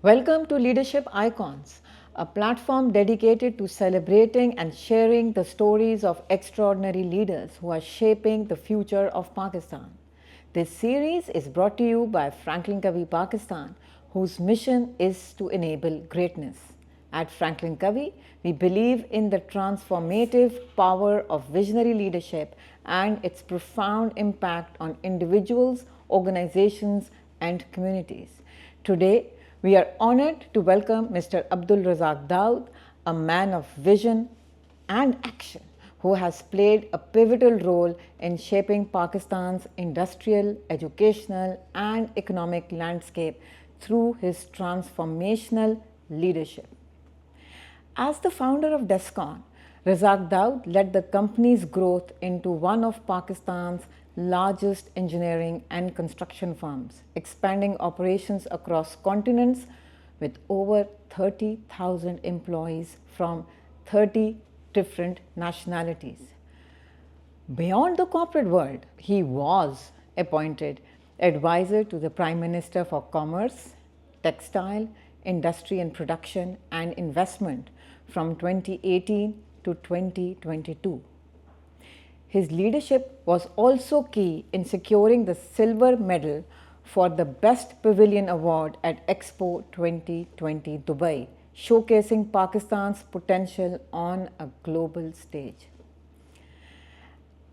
Welcome to Leadership Icons, a platform dedicated to celebrating and sharing the stories of extraordinary leaders who are shaping the future of Pakistan. This series is brought to you by FranklinCovey Pakistan, whose mission is to enable greatness. At FranklinCovey, we believe in the transformative power of visionary leadership and its profound impact on individuals, organizations, and communities. Today, we are honored to welcome Mr. Abdul Razak Dawood, a man of vision and action who has played a pivotal role in shaping Pakistan's industrial, educational, and economic landscape through his transformational leadership. As the founder of Descon, Razak Dawood led the company's growth into one of Pakistan's largest engineering and construction firms, expanding operations across continents with over 30,000 employees from 30 different nationalities. Beyond the corporate world, he was appointed advisor to the Prime Minister for Commerce, Textile, Industry and Production and Investment from 2018 to 2022. His leadership was also key in securing the silver medal for the Best Pavilion Award at Expo 2020 Dubai, showcasing Pakistan's potential on a global stage.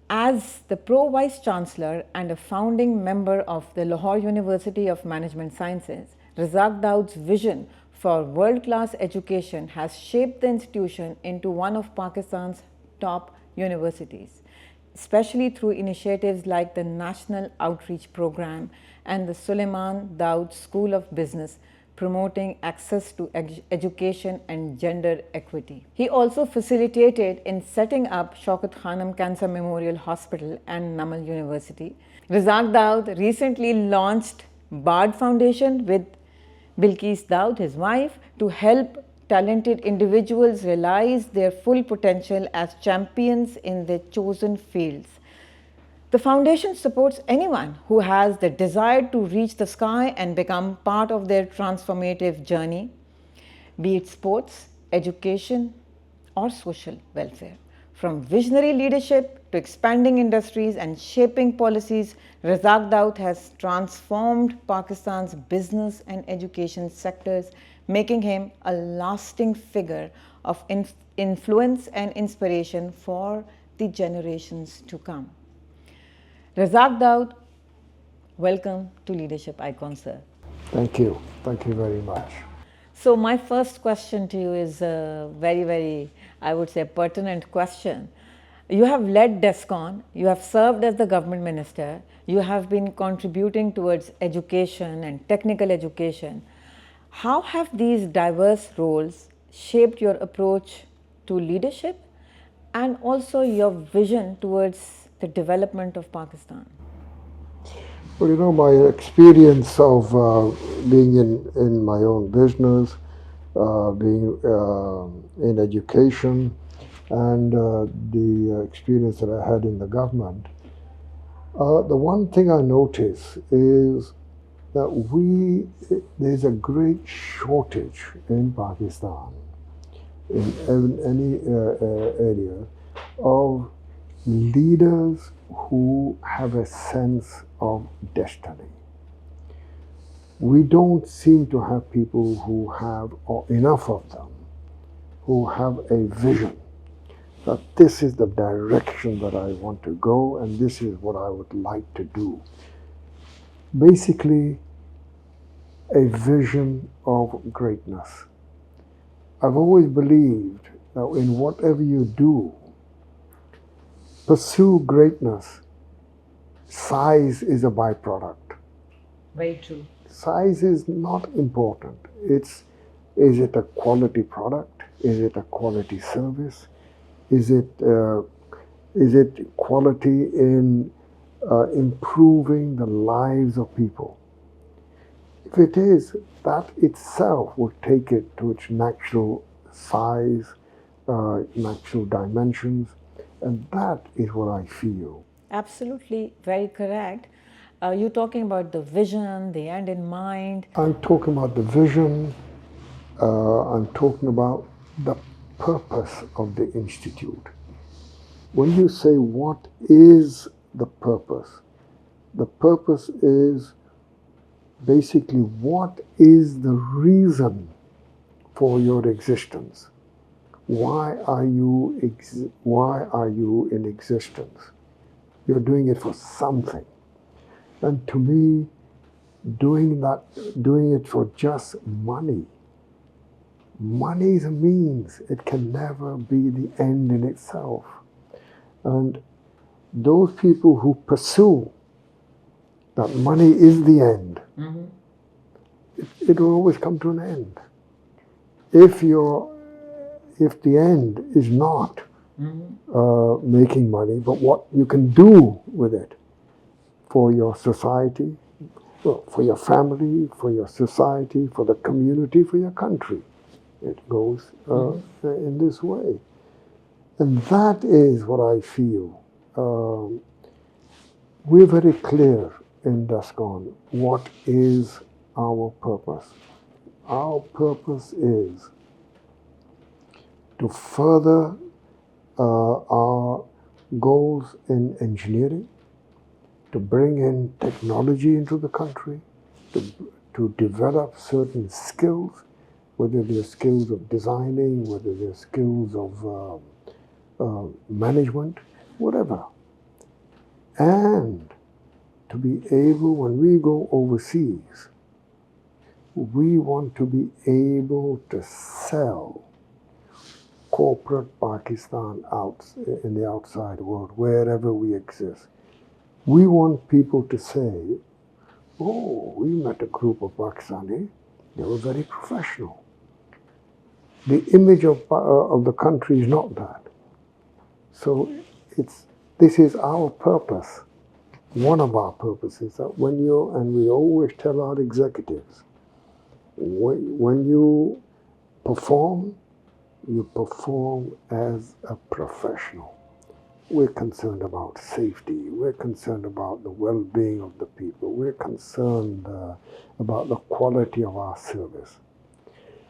As the Pro Vice Chancellor and a founding member of the Lahore University of Management Sciences, Razak Dawood's vision for world-class education has shaped the institution into one of Pakistan's top universities, especially through initiatives like the National Outreach Program and the Suleiman Dawood School of Business, promoting access to education and gender equity. He also facilitated in setting up Shaukat Khanum Cancer Memorial Hospital and Namal University. Razak Dawood recently launched Bard Foundation with Bilkis Dawood, his wife, to help talented individuals realize their full potential as champions in their chosen fields. The foundation supports anyone who has the desire to reach the sky and become part of their transformative journey, be it sports, education, or social welfare. From visionary leadership to expanding industries and shaping policies, Razak Dawood has transformed Pakistan's business and education sectors, making him a lasting figure of influence and inspiration for the generations to come. Razak Dawood, welcome to Leadership Icon, sir. Thank you. Thank you very much. So my first question to you is a very, I would say, pertinent question. You have led Descon, you have served as the government minister, you have been contributing towards education and technical education. How have these diverse roles shaped your approach to leadership and also your vision towards the development of Pakistan? Well, my experience of being in my own business, being in education, and the experience that I had in the government, the one thing I notice is that there's a great shortage in Pakistan, in any area, of leaders who have a sense of destiny. We don't seem to have people who have, or enough of them, who have a vision that this is the direction that I want to go and this is what I would like to do. Basically, a vision of greatness. I've always believed that in whatever you do, pursue greatness. Size is a byproduct. Very true. Size is not important. Is it a quality product? Is it a quality service? Is it quality in improving the lives of people? If it is, that itself will take it to its natural size, natural dimensions, and that is what I feel. Absolutely, very correct. You're talking about the vision, the end in mind. I'm talking about the vision, I'm talking about the purpose of the institute. When you say what is the purpose is basically what is the reason for your existence? Why are you in existence? You're doing it for something. And to me, doing it for just money. Money is a means. It can never be the end in itself. And those people who pursue that money is the end, it will always come to an end. If the end is not making money, but what you can do with it for your society, for your family, for your society, for the community, for your country. It goes in this way. And that is what I feel. We're very clear in Descon what is our purpose. Our purpose is to further our goals in engineering, to bring in technology into the country, to develop certain skills, whether they're skills of designing, whether they're skills of management, whatever. And to be able, when we go overseas, we want to be able to sell corporate Pakistan out in the outside world, wherever we exist. We want people to say, oh, we met a group of Pakistani, they were very professional. The image of the country is not that. So this is our purpose. One of our purposes that and we always tell our executives, when you perform as a professional. We're concerned about safety. We're concerned about the well-being of the people. We're concerned about the quality of our service.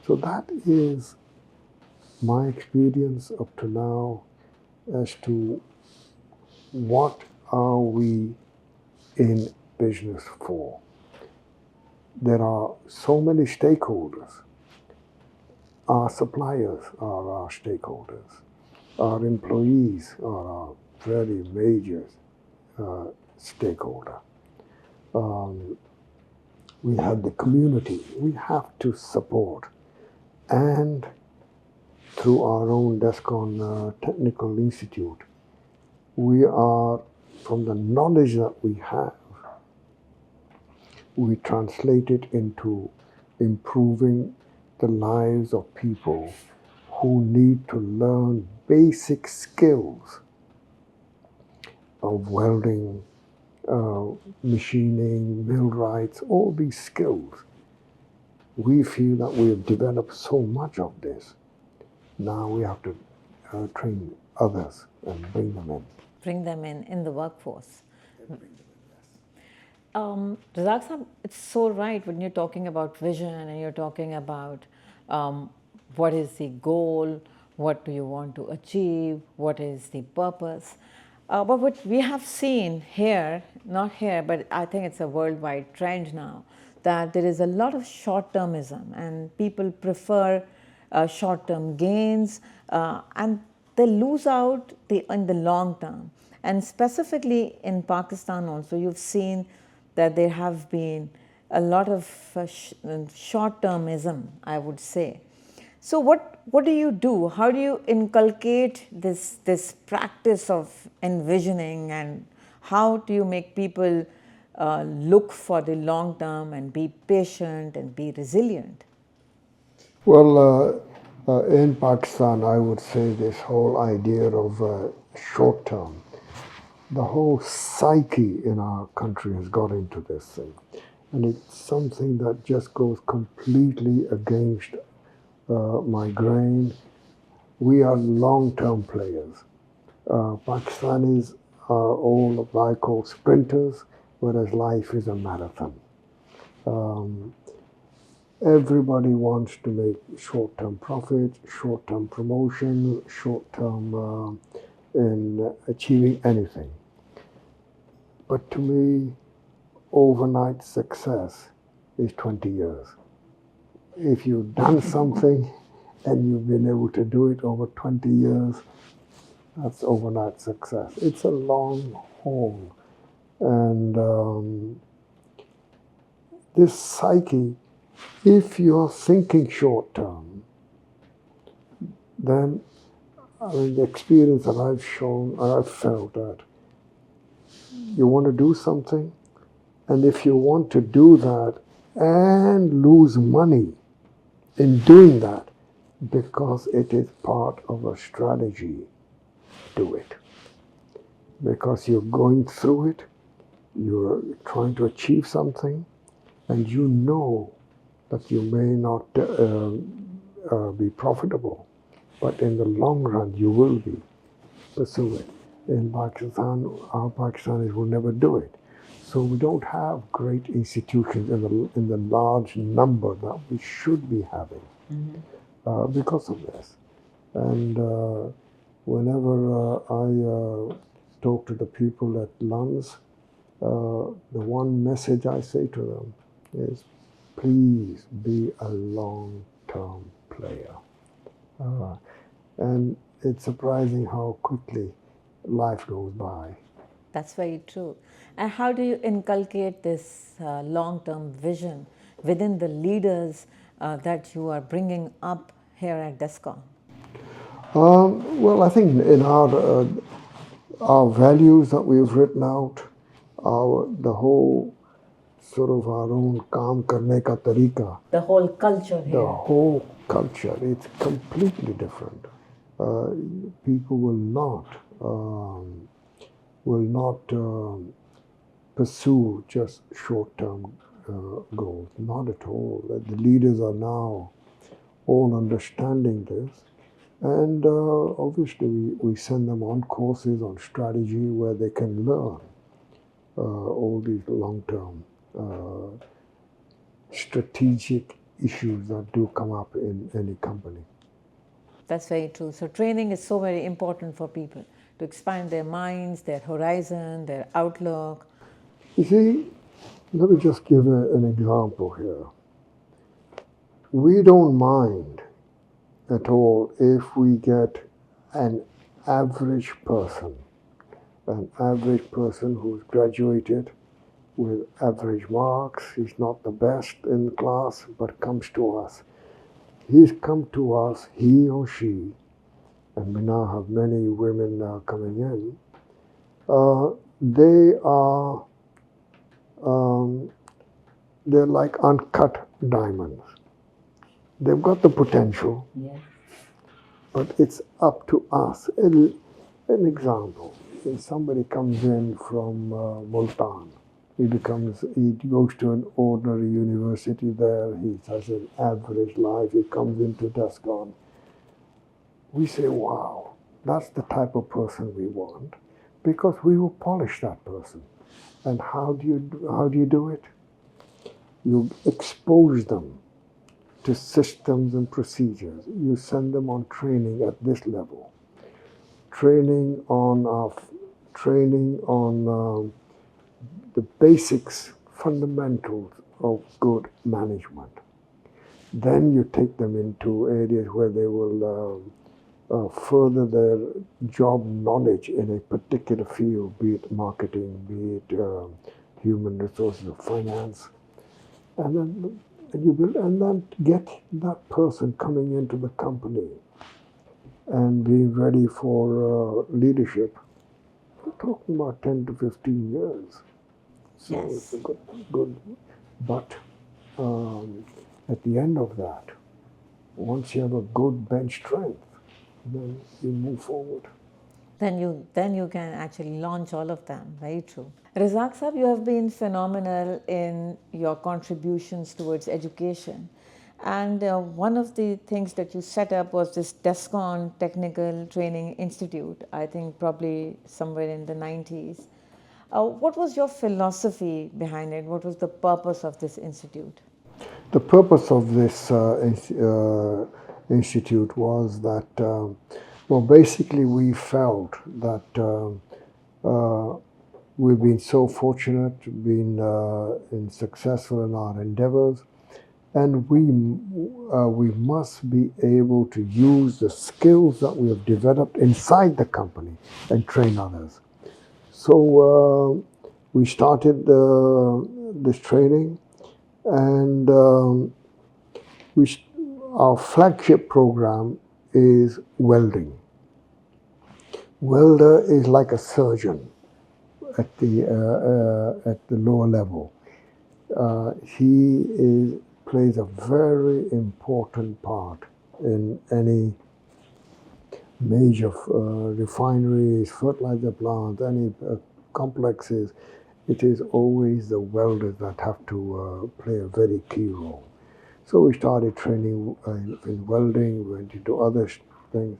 So that is my experience up to now as to what are we in business for. There are so many stakeholders. Our suppliers are our stakeholders. Our employees are our very major stakeholder. We have the community we have to support, and through our own Descon Technical Institute, we are, from the knowledge that we have, we translate it into improving the lives of people who need to learn basic skills of welding, machining, millwrights, all these skills. We feel that we have developed so much of this. Now we have to train others and bring them in. Bring them in the workforce. Razak Sahab, it's so right when you're talking about vision and you're talking about what is the goal, what do you want to achieve, what is the purpose. But what we have seen here, not here, but I think it's a worldwide trend now, that there is a lot of short-termism and people prefer short-term gains and they lose out in the long term. And specifically in Pakistan also, you've seen that there have been a lot of short-termism, I would say. So what do you do? How do you inculcate this practice of envisioning, and how do you make people look for the long term and be patient and be resilient? Well, in Pakistan, I would say this whole idea of short term, the whole psyche in our country has got into this thing. And it's something that just goes completely against my grain. We are long-term players. Pakistanis are all what I call sprinters, whereas life is a marathon. Um, Everybody wants to make short-term profit, short-term promotion, short-term in achieving anything. But to me, overnight success is 20 years. If you've done something and you've been able to do it over 20 years, that's overnight success. It's a long haul. And this psyche, if you're thinking short term, then the experience that I've shown, I've felt that you want to do something, and if you want to do that and lose money in doing that because it is part of a strategy, do it. Because you're going through it, you're trying to achieve something, and you know that you may not be profitable, but in the long run you will be. Pursue it. In Pakistan, our Pakistanis will never do it. So we don't have great institutions in the large number that we should be having because of this. And whenever I talk to the people at LUNS, the one message I say to them is, please be a long-term player. And it's surprising how quickly life goes by. That's very true. And how do you inculcate this long-term vision within the leaders that you are bringing up here at Descon? Well, I think in our values that we've written out, the whole sort of our own kaam karne ka tarika, The whole culture the here. whole culture, it's completely different. People will not pursue just short-term goals. Not at all. The leaders are now all understanding this. And obviously, we send them on courses on strategy where they can learn all these long-term strategic issues that do come up in any company. That's very true. So training is so very important for people to expand their minds, their horizon, their outlook. You see, let me just give an example here. We don't mind at all if we get an average person who's graduated with average marks. He's not the best in class, but comes to us. He's come to us, he or she, and we now have many women coming in. They are they're like uncut diamonds. They've got the potential, but it's up to us. An example: if somebody comes in from Multan, he goes to an ordinary university there. He has an average life. He comes into Descon. We say, "Wow, that's the type of person we want," because we will polish that person. And how do you do it? You expose them to systems and procedures. You send them on training at this level. Training on the basics, fundamentals of good management. Then you take them into areas where they will further their job knowledge in a particular field, be it marketing, be it human resources or finance. And then get that person coming into the company and being ready for leadership. We're talking about 10 to 15 years. So it's a good. But at the end of that, once you have a good bench strength, then you move forward. Then you can actually launch all of them. Very true. Razak Sahab, you have been phenomenal in your contributions towards education. And one of the things that you set up was this Descon Technical Training Institute, I think probably somewhere in the 90s. What was your philosophy behind it? What was the purpose of this institute? The purpose of this institute was that, well, basically, we felt that we've been so fortunate, been successful in our endeavors, and we must be able to use the skills that we have developed inside the company and train others. So we started this training, and we our flagship program is welding. Welder is like a surgeon at the lower level. He plays a very important part in any major refineries, fertilizer plants, any complexes. It is always the welders that have to play a very key role. So we started training in welding, we went into other things.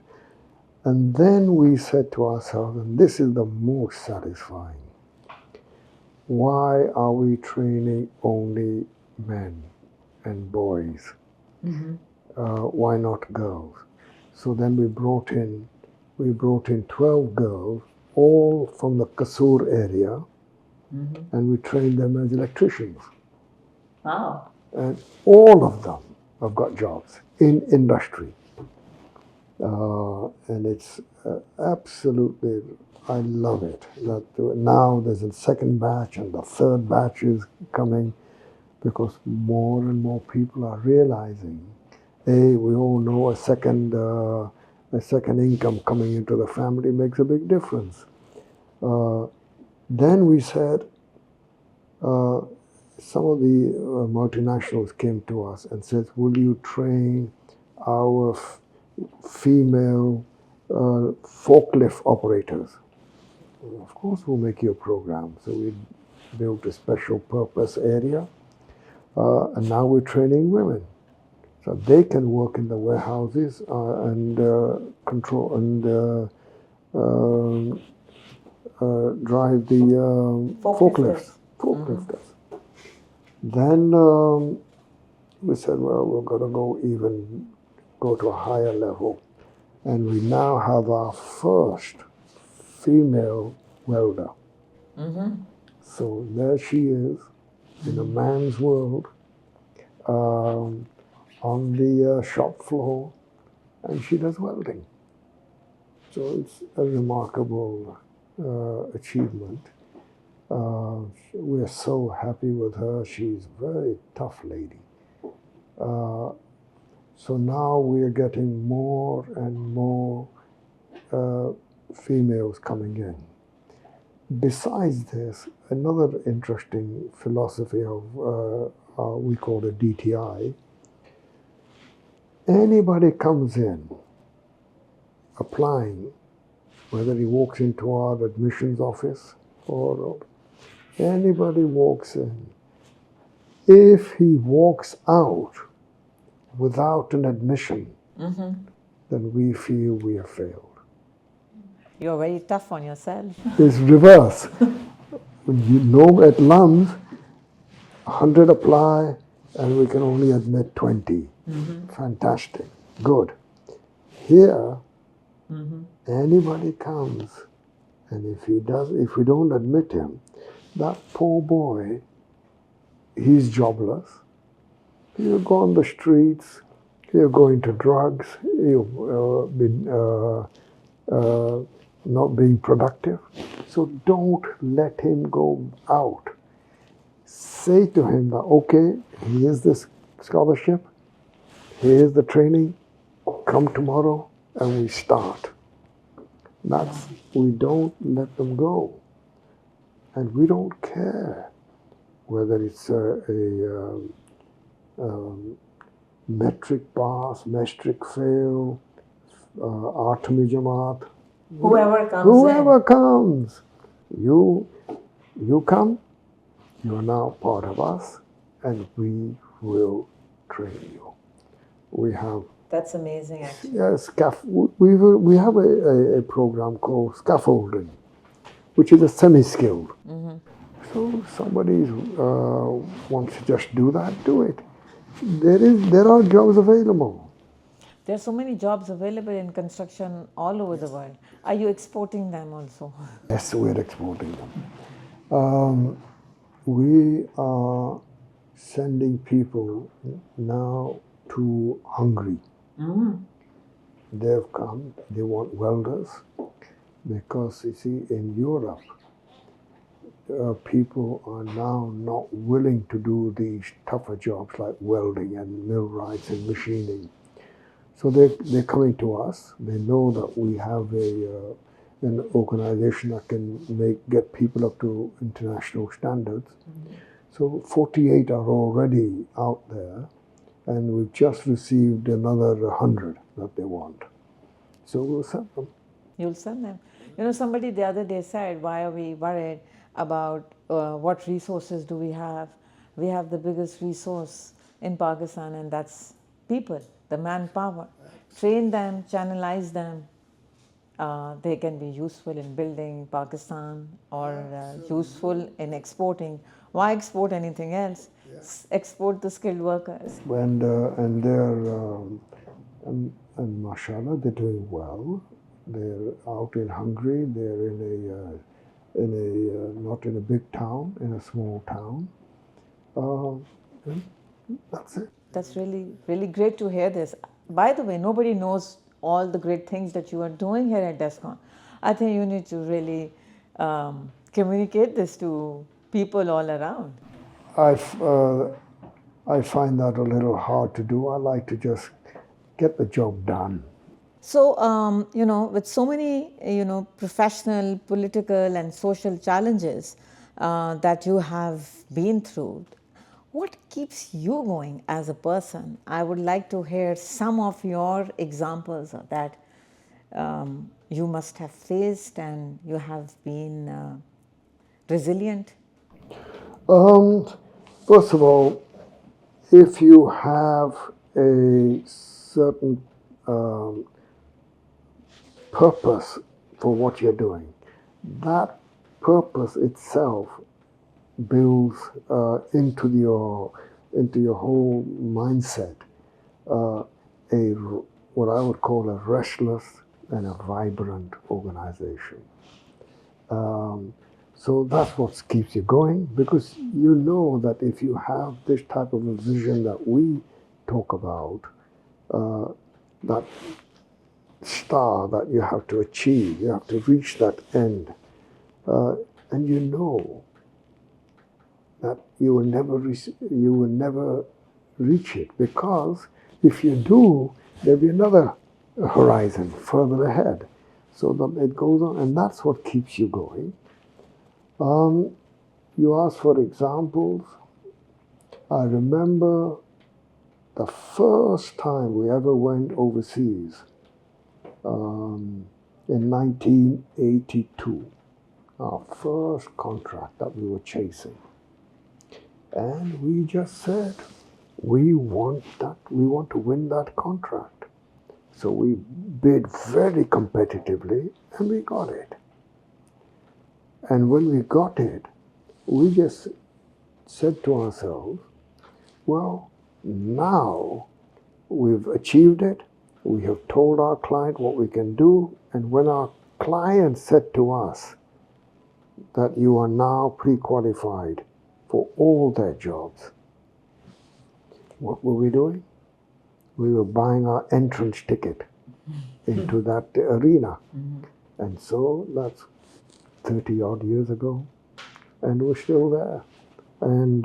And then we said to ourselves, and this is the most satisfying, why are we training only men and boys? Why not girls? So then we brought in 12 girls, all from the Kasur area, and we trained them as electricians. Wow. And all of them have got jobs in industry. And it's absolutely, I love it. That now there's a second batch and the third batch is coming because more and more people are realizing, we all know a second income coming into the family makes a big difference. Then we said, some of the multinationals came to us and said, will you train our female forklift operators? Well, of course, we'll make you a program. So we built a special purpose area, and now we're training women. So they can work in the warehouses and control and drive the forklifts. Forklifters. Then we said, well, we're going to go to a higher level. And we now have our first female welder. So there she is in a man's world on the shop floor, and she does welding. So it's a remarkable achievement. We're so happy with her. She's a very tough lady. So now we're getting more and more females coming in. Besides this, another interesting philosophy of we call it DTI. Anybody comes in applying, whether he walks into our admissions office or anybody walks in, if he walks out without an admission, then we feel we have failed. You're very tough on yourself. It's reverse. You know, at LUMS, 100 apply and we can only admit 20. Fantastic. Good. Here, anybody comes, and if we don't admit him, that poor boy, he's jobless. He'll go on the streets, he'll go into drugs, he'll be not being productive. So don't let him go out. Say to him that, okay, here's this scholarship, here's the training, come tomorrow and we start. We don't let them go. And we don't care whether it's a metric pass, metric fail, Artemi Jamaat. Whoever comes. You come, you are now part of us, and we will train you. We have That's amazing, actually. we have a program called scaffolding, which is a semi-skilled. So somebody wants to just do that, do it. There are jobs available. There are so many jobs available in construction all over the world. Are you exporting them also? Yes, we're exporting them. We are sending people now to Hungary. They've come, they want welders, because you see, in Europe, people are now not willing to do these tougher jobs like welding and millwrights and machining. So they're coming to us. They know that we have an organization that can get people up to international standards. So 48 are already out there, and we've just received another 100 that they want. So we'll send them. You'll send them. You know, somebody the other day said, why are we worried about what resources do we have? We have the biggest resource in Pakistan, and that's people, the manpower. Train them, channelize them. They can be useful in building Pakistan or useful in exporting. Why export anything else? Export the skilled workers. And they're and mashallah, they're doing well. They're out in Hungary. They're not in a big town, in a small town. And that's it. That's really, really great to hear this. By the way, nobody knows all the great things that you are doing here at Descon. I think you need to really communicate this to people all around. I find that a little hard to do. I like to just get the job done. So, you know, with so many, professional, political, and social challenges that you have been through, what keeps you going as a person? I would like to hear some of your examples of that you must have faced and you have been resilient. First of all, if you have a certain purpose for what you're doing, that purpose itself builds into your whole mindset a what I would call a restless and a vibrant organization. So that's what keeps you going, because you know that if you have this type of a vision that we talk about, that star that you have to achieve, you have to reach that end, and you know that you will never reach it, because if you do, there'll be another horizon further ahead. So that it goes on, and that's what keeps you going. You asked for examples. I remember the first time we ever went overseas in 1982, our first contract that we were chasing. And we just said, we want to win that contract. So we bid very competitively, and we got it. And when we got it, we just said to ourselves, well, now we've achieved it. We have told our client what we can do. And when our client said to us that you are now pre-qualified for all their jobs, what were we doing? We were buying our entrance ticket into that arena. And so that's 30 odd years ago, and we're still there. And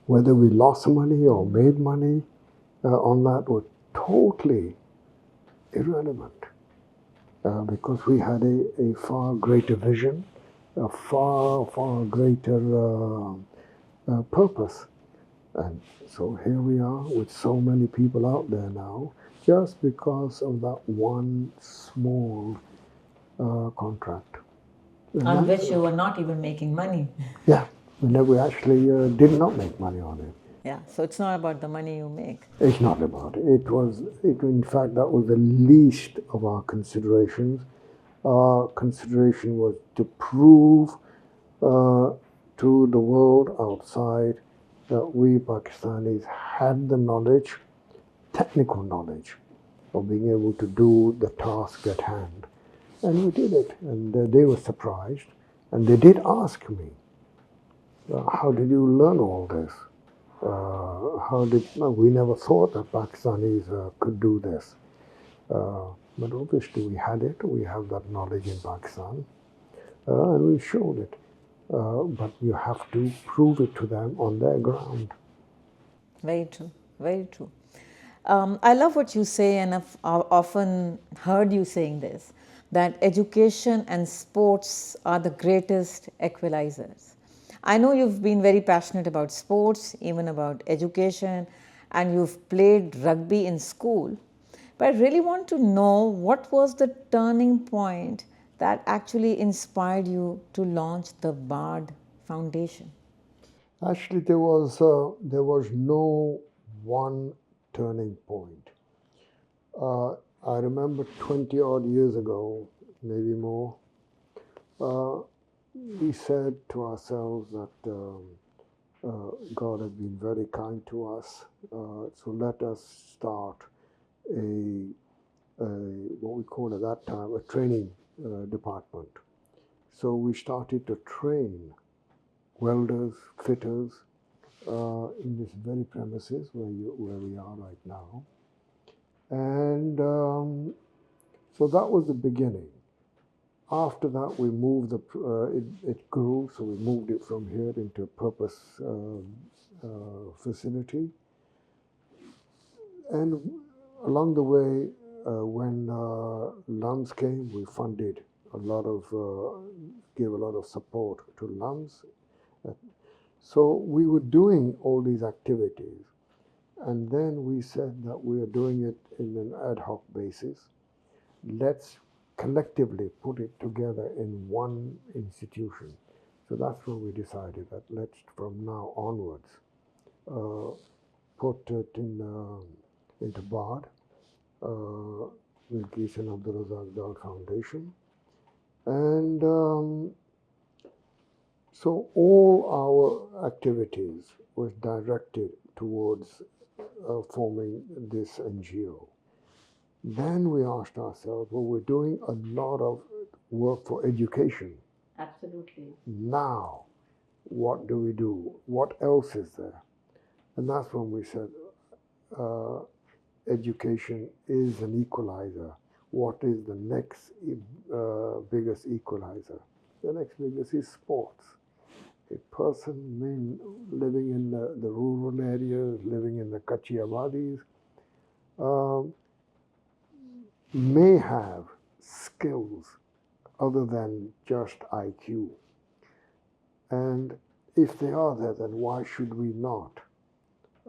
whether we lost money or made money on that was totally irrelevant, because we had a far greater vision, a far greater purpose. And so here we are with so many people out there now, just because of that one small contract. On which you were not even making money. Yeah, we actually did not make money on it. Yeah, so it's not about the money you make. It's not about it. In fact, that was the least of our considerations. Our consideration was to prove uh, to the world outside that we Pakistanis had the knowledge, technical knowledge, of being able to do the task at hand. And we did it. And they were surprised. And they did ask me, how did you learn all this? No, we never thought that Pakistanis could do this. But obviously we had it. We have that knowledge in Pakistan. And we showed it. But you have to prove it to them on their ground. Very true. Very true. I love what you say, and I've often heard you saying this, that education and sports are the greatest equalizers. I know you've been very passionate about sports, even about education, and you've played rugby in school. But I really want to know, what was the turning point that actually inspired you to launch the BARD Foundation? Actually, there was no one turning point. Uh, I remember 20 odd years ago, maybe more, uh, we said to ourselves that God has been very kind to us, so let us start a, a what we called at that time a training department. So we started to train welders, fitters in this very premises where we are right now, and so that was the beginning. After that, we moved it grew, so we moved it from here into a purpose facility. And along the way, when LUMS came, we funded a lot of, gave a lot of support to LUMS. So we were doing all these activities, and then we said that we are doing it in an ad hoc basis. Let's collectively put it together in one institution. So that's when we decided that let's, from now onwards, uh, put it into BARD, Education Abdul Razak Dawood Foundation. And so all our activities was directed towards forming this NGO. Then we asked ourselves, well, we're doing a lot of work for education. Absolutely. Now, what do we do? What else is there? And that's when we said, uh, education is an equalizer. What is the next biggest equalizer? The next biggest is sports. A person living in the rural areas, living in the Kachi Abadis, um, may have skills other than just IQ. And if they are there, then why should we not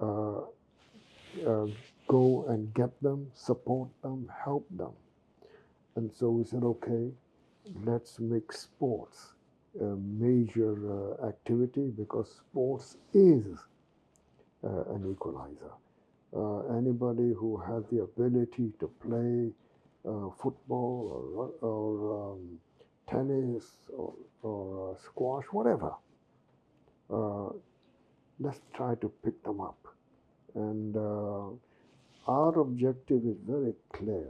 uh, uh, go and get them, support them, help them? And so we said, okay, let's make sports a major activity, because sports is an equalizer. Anybody who has the ability to play football or tennis or squash, whatever, uh, let's try to pick them up. And our objective is very clear.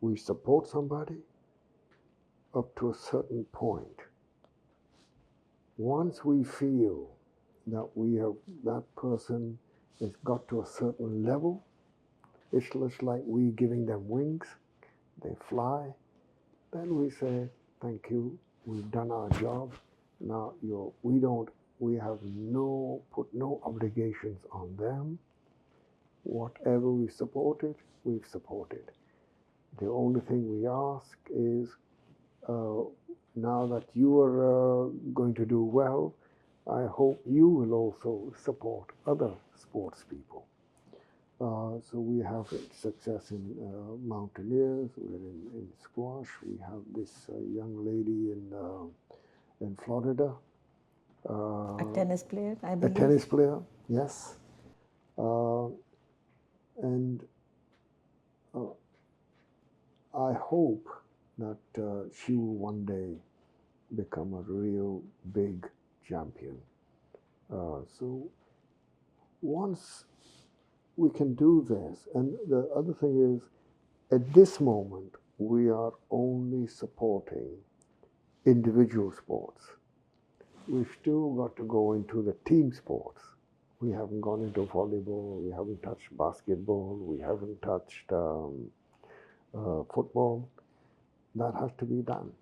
We support somebody up to a certain point. Once we feel that that person has got to a certain level, it's just like we giving them wings, they fly, then we say, thank you, we've done our job. Now we have put no obligations on them. Whatever we supported, we've supported. The only thing we ask is, uh, now that you are going to do well, I hope you will also support other sports people. So we have success in mountaineers, we're in squash. We have this young lady in Florida A tennis player, I a believe. tennis player, yes. Uh, and I hope that she will one day become a real big champion. So once we can do this, and the other thing is, at this moment, we are only supporting individual sports. We've still got to go into the team sports. We haven't gone into volleyball, we haven't touched basketball, we haven't touched football. That has to be done.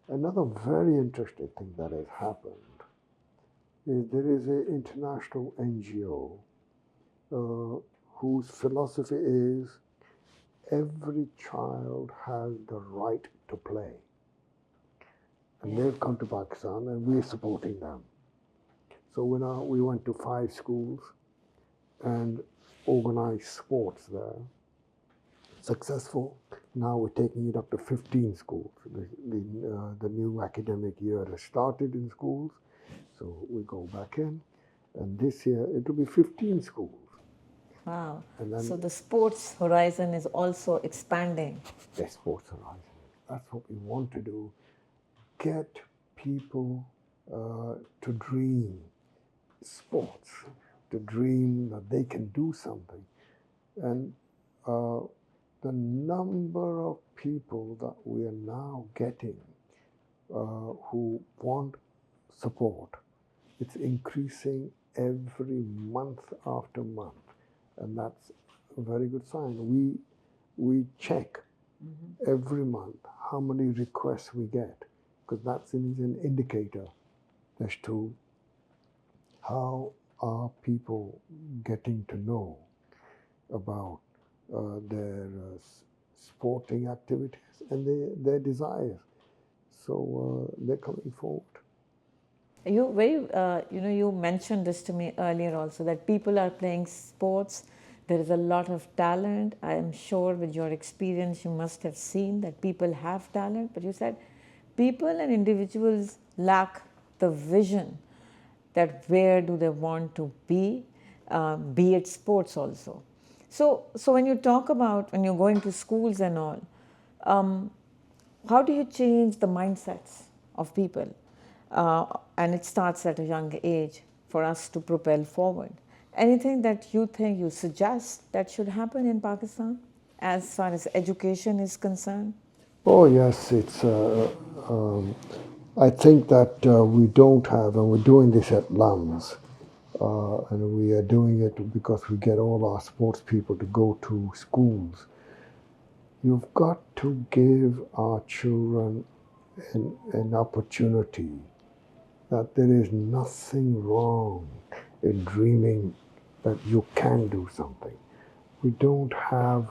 Another very interesting thing that has happened is there is an international NGO whose philosophy is every child has the right to play. And they've come to Pakistan and we're supporting them. So we went to 5 schools and organized sports there. Successful. Now we're taking it up to 15 schools. The new academic year has started in schools, so we go back in. And this year it will be 15 schools. Wow. And then So the sports horizon is also expanding. the sports horizon. That's what we want to do. Get people to dream sports, to dream that they can do something. And the number of people that we are now getting who want support, it's increasing every month after month. And that's a very good sign. We check every month how many requests we get, because that's an indicator as to how are people getting to know about their sporting activities and their desires. So they're coming forward. You mentioned this to me earlier also, that people are playing sports. There is a lot of talent. I am sure with your experience you must have seen that people have talent, but you said people and individuals lack the vision that where do they want to be it sports also. So when you talk about when you're going to schools and all, how do you change the mindsets of people? And it starts at a young age for us to propel forward. Anything that you think you suggest that should happen in Pakistan as far as education is concerned? Oh yes, it's. I think that we don't have, and we're doing this at LUMS, and we are doing it because we get all our sports people to go to schools. You've got to give our children an opportunity that there is nothing wrong in dreaming that you can do something. We don't have,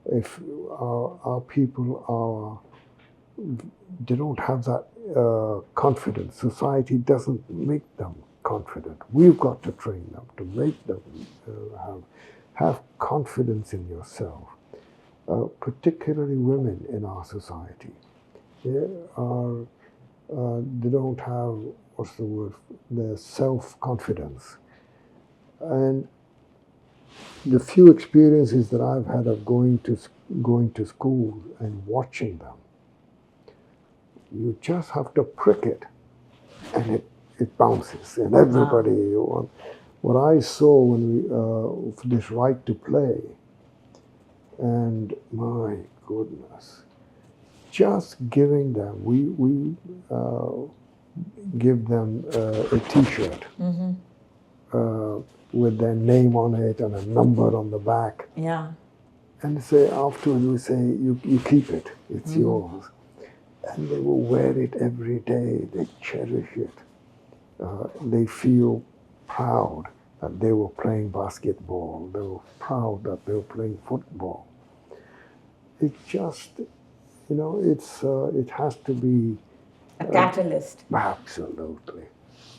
if our people they don't have that confidence. Society doesn't make them confident. We've got to train them to make them have confidence in yourself. Particularly women in our society, they are they don't have, what's the word, their self-confidence. And the few experiences that I've had of going to school and watching them, you just have to prick it and it bounces and everybody. What I saw when we this right to play, and my goodness, just giving them, we give them a T-shirt with their name on it and a number on the back. Yeah. And say afterwards, we say, you keep it, it's yours. And they will wear it every day, they cherish it. They feel proud that they were playing basketball, they were proud that they were playing football. It just, it has to be A catalyst. absolutely,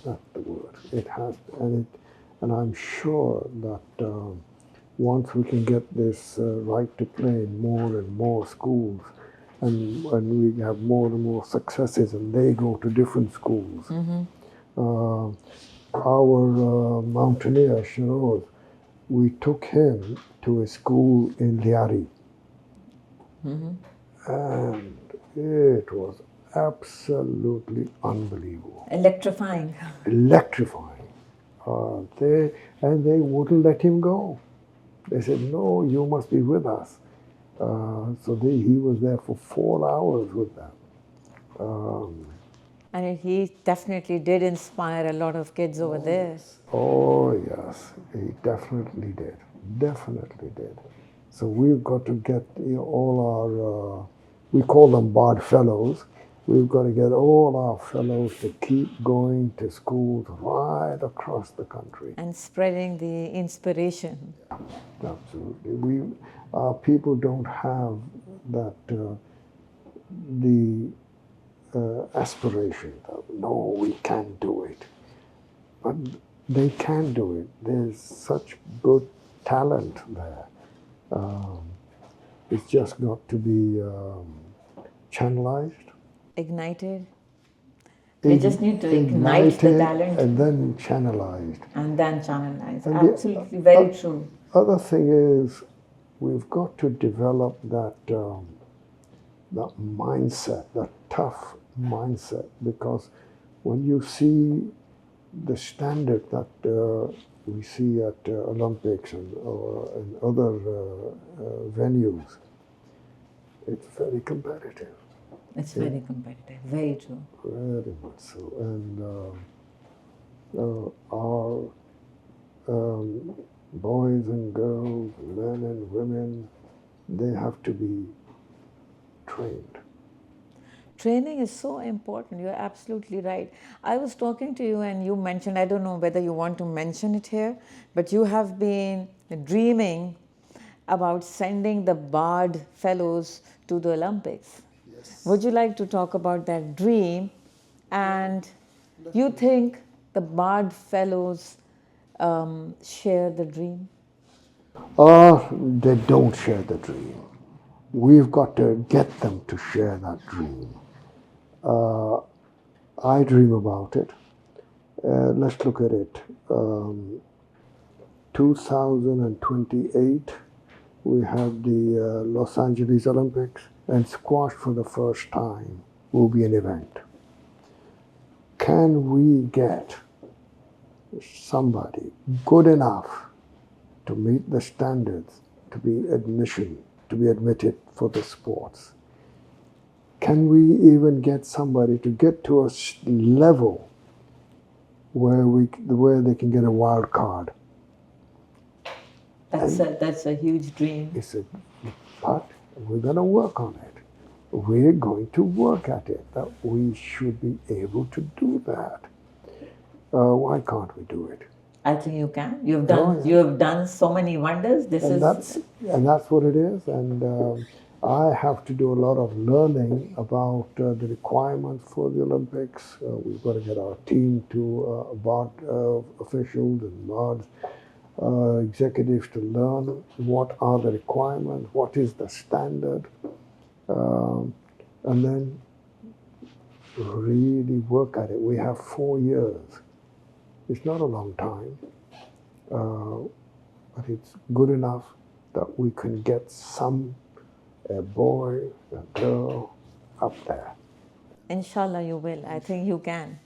that's the word. It has, and I'm sure that once we can get this right to play in more and more schools, and we have more and more successes, and they go to different schools. Uh, our mountaineer, Shiroz, we took him to a school in Liari, and it was absolutely unbelievable, Electrifying. electrifying. They wouldn't let him go. They said, "No, you must be with us." He was there for 4 hours with them. And he definitely did inspire a lot of kids over there. Oh, yes, he definitely did. Definitely did. So we've got to get all our, we call them Bard Fellows. We've got to get all our fellows to keep going to schools right across the country. And spreading the inspiration. Absolutely. People don't have that, the aspiration that, no, we can't do it. But they can do it. There's such good talent there. It's just got to be channelized. Ignited. They just need to ignite the talent. And then channelized. And then channelize. And Absolutely, very true. Other thing is, we've got to develop that that mindset, that tough mindset, because when you see the standard that we see at Olympics or in other venues, it's very competitive. It's very competitive, very true. Very much so. And our boys and girls, men and women, they have to be trained. Training is so important. You're absolutely right. I was talking to you and you mentioned, I don't know whether you want to mention it here, but you have been dreaming about sending the Bard Fellows to the Olympics. Yes. Would you like to talk about that dream? And you think the Bard Fellows share the dream? They don't share the dream. We've got to get them to share that dream. I dream about it. Let's look at it. 2028, we have the Los Angeles Olympics, and squash for the first time will be an event. Can we get somebody good enough to meet the standards to be admitted for the sports? Can we even get somebody to get to a level where they can get a wild card? That's a huge dream. But we're going to work on it. We're going to work at it. That we should be able to do that. Why can't we do it? I think you can. You have done so many wonders. That's what it is. And I have to do a lot of learning about the requirements for the Olympics. We've got to get our team to board officials and boards, executives to learn what are the requirements, what is the standard, and then really work at it. We have 4 years. It's not a long time, but it's good enough that we can get a boy, a girl up there. Inshallah, you will. I think you can.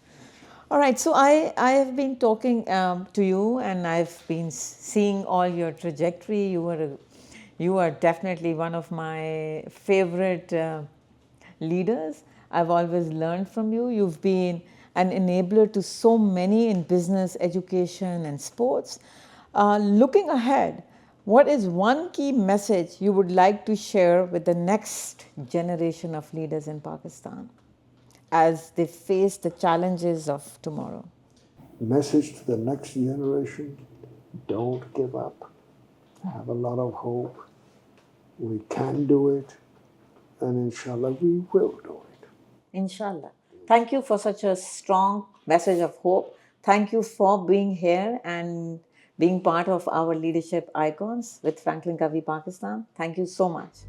All right, so I have been talking to you and I've been seeing all your trajectory. You are definitely one of my favorite leaders. I've always learned from you. You've been an enabler to so many in business, education, and sports. Looking ahead, what is one key message you would like to share with the next generation of leaders in Pakistan as they face the challenges of tomorrow? Message to the next generation: don't give up. Have a lot of hope. We can do it, and inshallah, we will do it. Inshallah. Thank you for such a strong message of hope. Thank you for being here and being part of our leadership icons with FranklinCovey Pakistan. Thank you so much.